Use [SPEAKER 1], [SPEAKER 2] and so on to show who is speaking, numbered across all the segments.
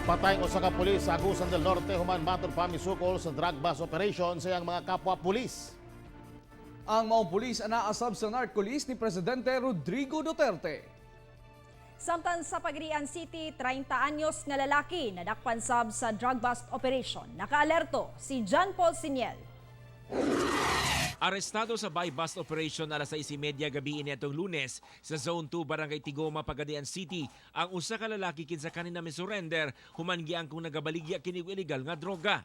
[SPEAKER 1] Patay o sa kapulis sa Agusan del Norte human matod pa misukol sa drug bust operation sa iyang mga kapwa pulis.
[SPEAKER 2] Ang maong pulis anaasab sa narcolis ni Presidente Rodrigo Duterte.
[SPEAKER 3] Samtang sa Pagrian City, 30 anyos nga lalaki nadakpan sab sa drug bust operation. Nakaalerto si John Paul Siniel.
[SPEAKER 4] Arestado sa buy-bust operation alas 6:30 gabi initong Lunes sa Zone 2 Barangay Tigoma, Pagadian City ang usa ka lalaki kinsa kanina misurrender human giangkong nagabaligya kini illegal nga droga.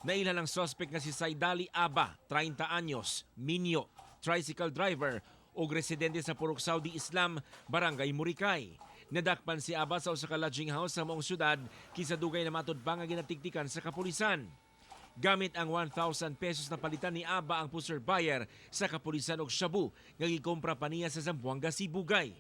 [SPEAKER 4] Nailhan ang suspect nga si Saidali Aba, 30 anyos, minyo, tricycle driver ug residente sa Purok Saudi Islam, Barangay Muricay. Nadakpan si Aba sa usa ka lodging house sa maong syudad kinsa dugay na matud pa nga ginatiktikan sa kapulisan. Gamit ang 1,000 pesos na palitan ni Aba ang pusher buyer sa kapulisan og shabu nga gikompra pa niya sa Zamboanga, Sibugay.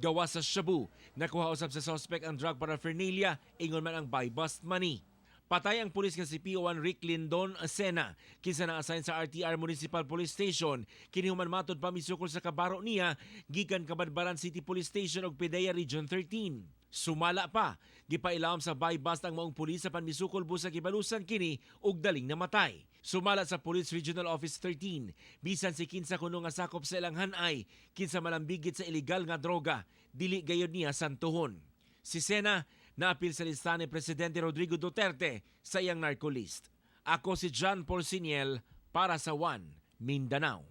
[SPEAKER 4] Gawa sa shabu, nakuha usab sa suspect ang drug paraphernalia ingon man ang buy-bust money. Patay ang pulis nga si PO1 Rick Lindon Asena kinsa na-assign sa RTR Municipal Police Station kini human matod pa misukol sa kabaro niya gikan Kabadbaran City Police Station ug PDEA Region 13. Sumala pa, gipailawom sa buy-bust ang maong pulis sa panmisukol busa gibalusan kini ug daling namatay. Sumala sa Police Regional Office 13, bisan si kinsa kuno nga sakop sa ilang hanay, kinsa malambigit sa ilegal nga droga, dili gayud niya santuhon. Si Sena naapil sa listahan ni Presidente Rodrigo Duterte sa iyang narco list. Ako si John Paul Siniel para sa One Mindanao.